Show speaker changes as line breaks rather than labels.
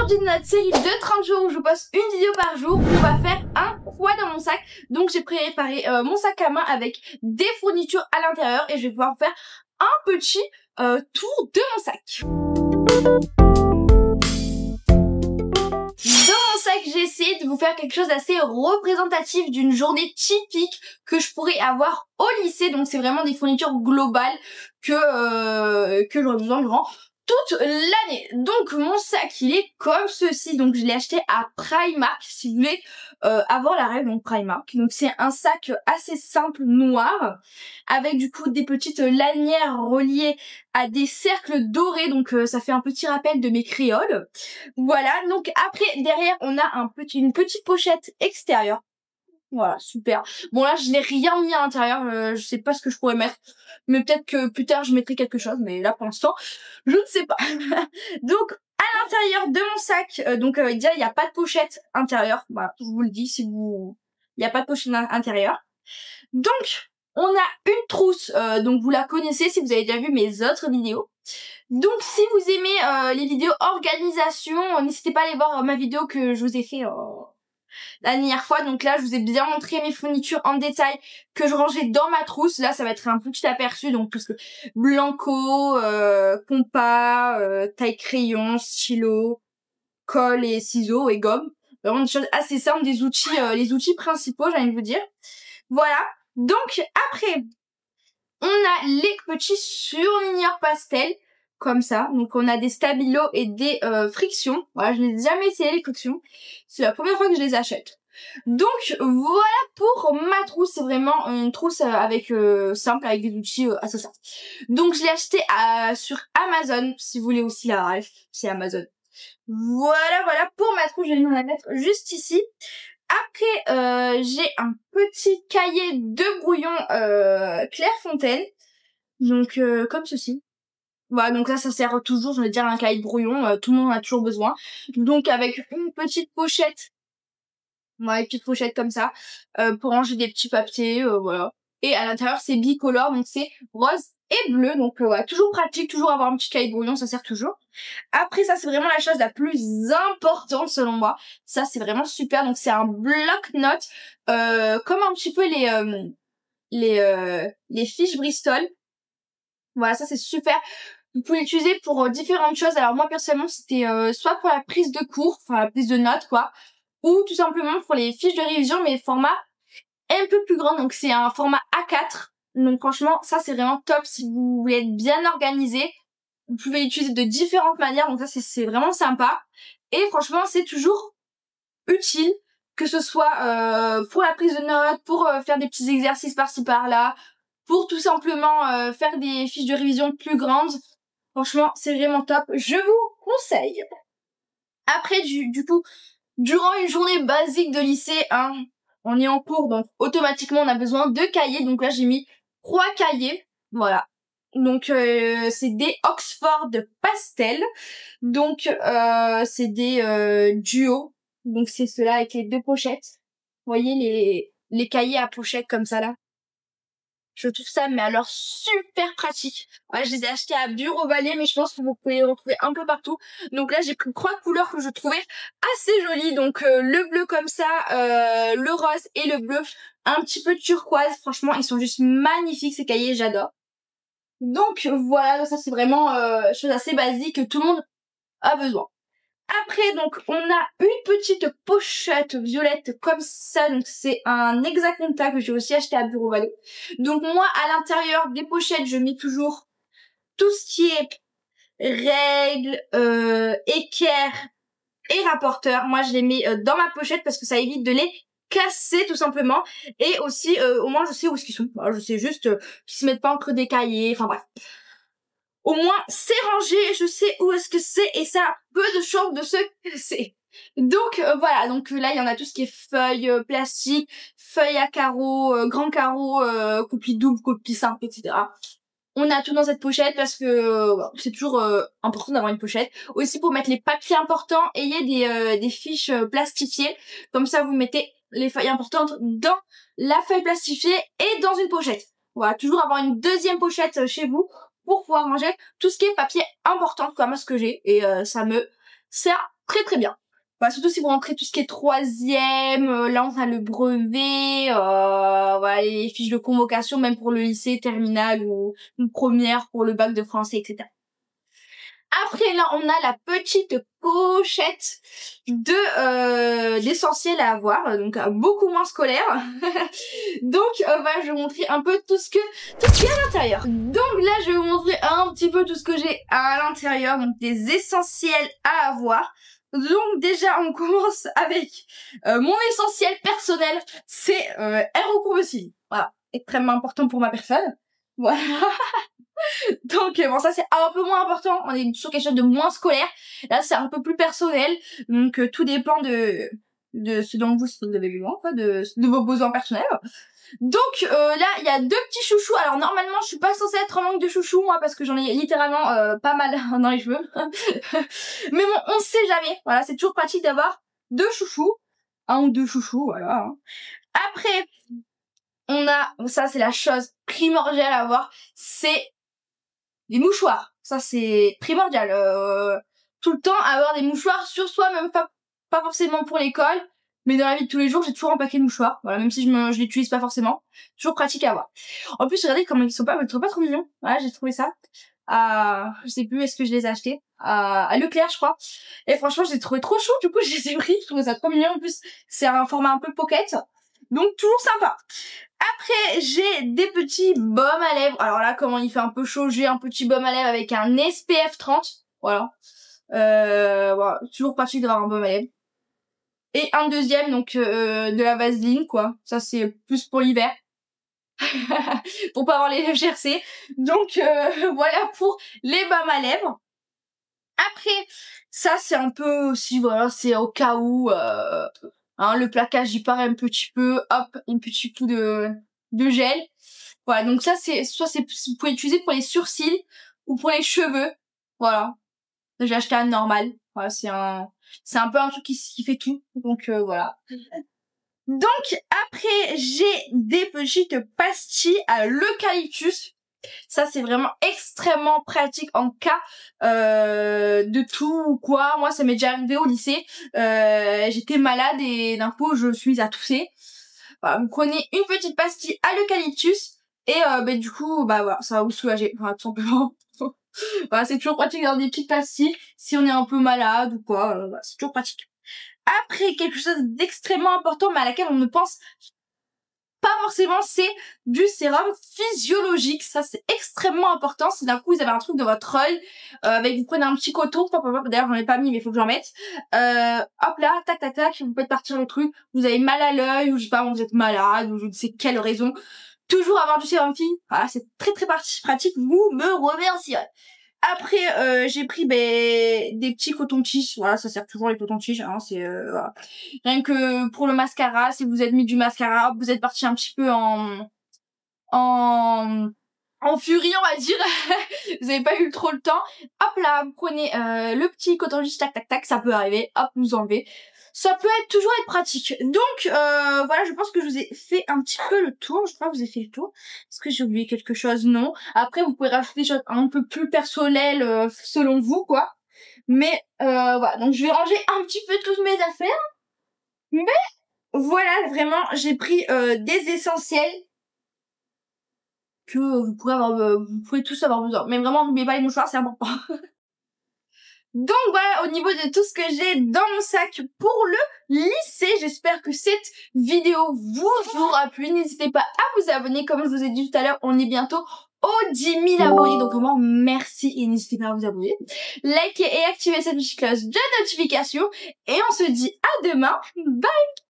Aujourd'hui dans notre série de 30 jours où je poste une vidéo par jour, on va faire un quoi dans mon sac. Donc j'ai préparé mon sac à main avec des fournitures à l'intérieur et je vais pouvoir faire un petit tour de mon sac. Dans mon sac, j'ai essayé de vous faire quelque chose d'assez représentatif d'une journée typique que je pourrais avoir au lycée. Donc c'est vraiment des fournitures globales que j'aurais besoin durant toute l'année. Donc mon sac il est comme ceci, donc je l'ai acheté à Primark si vous voulez avoir la règle, donc Primark. Donc c'est un sac assez simple noir avec du coup des petites lanières reliées à des cercles dorés, donc ça fait un petit rappel de mes créoles. Voilà, donc après derrière on a une petite pochette extérieure. Voilà, super. Bon là je n'ai rien mis à l'intérieur, je sais pas ce que je pourrais mettre, mais peut-être que plus tard je mettrai quelque chose, mais là pour l'instant je ne sais pas. Donc à l'intérieur de mon sac, déjà il n'y a pas de pochette intérieure, voilà, je vous le dis, il n'y a pas de pochette intérieure. Donc on a une trousse, donc vous la connaissez si vous avez déjà vu mes autres vidéos. Donc si vous aimez les vidéos organisation, n'hésitez pas à aller voir ma vidéo que je vous ai fait la dernière fois. Donc là je vous ai bien montré mes fournitures en détail que je rangeais dans ma trousse. Là ça va être un petit aperçu, donc tout ce que blanco, compas, taille crayon, stylo, colle et ciseaux et gomme. Vraiment des choses assez simples, des outils, les outils principaux j'ai envie de vous dire. Voilà, donc après on a les petits surligneurs pastel comme ça. Donc on a des stabilos et des frictions. Voilà, je n'ai jamais essayé les frictions. C'est la première fois que je les achète. Donc voilà pour ma trousse. C'est vraiment une trousse avec simple, avec des outils assez simples. Donc je l'ai acheté sur Amazon. Si vous voulez aussi la ref, c'est Amazon. Voilà pour ma trousse. Je vais la mettre juste ici. Après, j'ai un petit cahier de brouillon Clairefontaine. Donc comme ceci. Voilà, donc là ça sert toujours, je veux dire, un cahier de brouillon, tout le monde en a toujours besoin. Donc avec une petite pochette, voilà, une petite pochette comme ça, pour ranger des petits papiers, voilà. Et à l'intérieur c'est bicolore, donc c'est rose et bleu, donc voilà, toujours pratique, toujours avoir un petit cahier de brouillon, ça sert toujours. Après ça c'est vraiment la chose la plus importante selon moi, ça c'est vraiment super, donc c'est un bloc-notes, comme un petit peu les fiches Bristol. Voilà, ça c'est super. Vous pouvez l'utiliser pour différentes choses. Alors moi personnellement c'était soit pour la prise de cours, enfin la prise de notes quoi, ou tout simplement pour les fiches de révision mais format un peu plus grand. Donc c'est un format A4. Donc franchement ça c'est vraiment top si vous voulez être bien organisé. Vous pouvez l'utiliser de différentes manières, donc ça c'est vraiment sympa. Et franchement c'est toujours utile, que ce soit pour la prise de notes, pour faire des petits exercices par-ci par-là, pour tout simplement faire des fiches de révision plus grandes. Franchement, c'est vraiment top. Je vous conseille. Après, du coup, durant une journée basique de lycée, hein, on est en cours, donc automatiquement, on a besoin de cahiers. Donc là, j'ai mis 3 cahiers. Voilà. Donc, c'est des Oxford Pastel. Donc, c'est des duos. Donc, c'est ceux-là avec les 2 pochettes. Vous voyez les cahiers à pochette comme ça, là. Je trouve ça, mais alors super pratique. Ouais, je les ai achetés à Bureau Vallée, mais je pense que vous pouvez les retrouver un peu partout. Donc là, j'ai pris 3 couleurs que je trouvais assez jolies. Donc le bleu comme ça, le rose et le bleu un petit peu turquoise. Franchement, ils sont juste magnifiques ces cahiers, j'adore. Donc voilà, ça c'est vraiment chose assez basique que tout le monde a besoin. Après, donc, on a une petite pochette violette comme ça. Donc, c'est un Exaconta que j'ai aussi acheté à Bureau Vallée. Donc, moi, à l'intérieur des pochettes, je mets toujours tout ce qui est règles, équerre et rapporteur. Moi, je les mets dans ma pochette parce que ça évite de les casser, tout simplement. Et aussi, au moins, je sais où est-ce qu'ils sont. Voilà, je sais juste qu'ils se mettent pas entre des cahiers. Enfin, bref. Au moins, c'est rangé, je sais où est-ce que c'est et ça a peu de chance de se casser. Donc voilà, donc là il y en a tout ce qui est feuilles plastique, feuilles à carreaux, grands carreaux, copie double, copie simple, etc. On a tout dans cette pochette parce que c'est toujours important d'avoir une pochette. Aussi pour mettre les papiers importants, ayez des fiches plastifiées. Comme ça vous mettez les feuilles importantes dans la feuille plastifiée et dans une pochette. Voilà, toujours avoir une deuxième pochette chez vous pour pouvoir ranger tout ce qui est papier important comme ce que j'ai, et ça me sert très très bien. Bah, surtout si vous rentrez tout ce qui est troisième, là on a le brevet, voilà, les fiches de convocation, même pour le lycée, terminale ou première pour le bac de français, etc. Après là, on a la petite pochette de d'essentiel à avoir, donc beaucoup moins scolaire. Donc bah, je vais vous montrer un peu tout ce qu'il y a à l'intérieur. Donc là, je vais vous montrer un petit peu tout ce que j'ai à l'intérieur, donc des essentiels à avoir. Donc déjà, on commence avec mon essentiel personnel, c'est un recours-cils. Voilà, extrêmement important pour ma personne. Voilà. Donc bon, ça c'est un peu moins important, on est sur quelque chose de moins scolaire. Là c'est un peu plus personnel, donc tout dépend de ce dont vous avez besoin, quoi, de vos besoins personnels. Donc là il y a deux petits chouchous. Alors normalement je suis pas censée être en manque de chouchous moi, parce que j'en ai littéralement pas mal dans les cheveux. Mais bon, on sait jamais. Voilà, c'est toujours pratique d'avoir deux chouchous, un ou deux chouchous, voilà. Après on a, ça c'est la chose primordiale à avoir, c'est les mouchoirs. Ça c'est primordial. Tout le temps avoir des mouchoirs sur soi, même pas forcément pour l'école, mais dans la vie de tous les jours, j'ai toujours un paquet de mouchoirs. Voilà, même si je l'utilise pas forcément, toujours pratique à avoir. En plus, regardez comment ils sont pas trop mignons. Voilà, j'ai trouvé ça. Je sais plus, est-ce que je les ai achetés à Leclerc, je crois. Et franchement, je les ai trouvés trop chou. Du coup, je les ai pris. Je trouvais ça trop mignon. En plus, c'est un format un peu pocket, donc toujours sympa. Après, j'ai des petits baumes à lèvres. Alors là, comment il fait un peu chaud, j'ai un petit baume à lèvres avec un SPF 30. Voilà. Voilà. Toujours pratique d'avoir un baume à lèvres. Et un deuxième, donc de la Vaseline, quoi. Ça, c'est plus pour l'hiver. Pour pas avoir les lèvres gercées. Donc, voilà pour les baumes à lèvres. Après, ça, c'est un peu aussi, voilà, c'est au cas où... le plaquage il part un petit peu, hop, un petit coup de gel. Voilà, donc ça c'est vous pouvez l'utiliser pour les sourcils ou pour les cheveux. Voilà. J'ai acheté un normal. Voilà, c'est un peu un truc qui fait tout. Donc voilà. Donc après j'ai des petites pastilles à l'eucalyptus. Ça c'est vraiment extrêmement pratique en cas de tout ou quoi. Moi ça m'est déjà arrivé au lycée, j'étais malade et d'un coup je suis à tousser. Voilà, vous prenez une petite pastille à l'eucalyptus et du coup bah voilà, ça va vous soulager, voilà, tout simplement. Voilà, c'est toujours pratique d'avoir des petites pastilles si on est un peu malade ou quoi, voilà, c'est toujours pratique. Après, quelque chose d'extrêmement important mais à laquelle on ne pense pas forcément, c'est du sérum physiologique. Ça c'est extrêmement important. Si d'un coup vous avez un truc de votre œil, vous prenez un petit coton, d'ailleurs j'en ai pas mis mais il faut que j'en mette, hop là, tac tac tac, vous faites partir le truc, vous avez mal à l'œil ou je sais pas, vous êtes malade ou je ne sais quelle raison, toujours avoir du sérum phy, voilà, c'est très très pratique, vous me remercierez. Après, j'ai pris des petits cotons-tiges. Voilà, ça sert toujours les cotons-tiges. Hein, c'est voilà. Rien que pour le mascara, si vous êtes mis du mascara, vous êtes parti un petit peu en furie, on va dire. Vous avez pas eu trop le temps. Hop là, vous prenez le petit coton-tige, tac tac tac, ça peut arriver. Hop, vous enlevez. Ça peut toujours être pratique. Donc voilà, je pense que je vous ai fait un petit peu le tour. Je crois que je vous ai fait le tour. Est-ce que j'ai oublié quelque chose? Non. Après, vous pouvez rajouter des choses un peu plus personnelles selon vous, quoi. Mais voilà, donc je vais ranger un petit peu toutes mes affaires. Mais voilà, vraiment, j'ai pris des essentiels que vous pouvez tous avoir besoin. Mais vraiment, n'oubliez pas les mouchoirs, c'est important. Donc voilà, au niveau de tout ce que j'ai dans mon sac pour le lycée, j'espère que cette vidéo vous aura plu. N'hésitez pas à vous abonner, comme je vous ai dit tout à l'heure, on est bientôt aux 10 000 abonnés, donc vraiment merci et n'hésitez pas à vous abonner. Likez et activez cette petite cloche de notification et on se dit à demain, bye!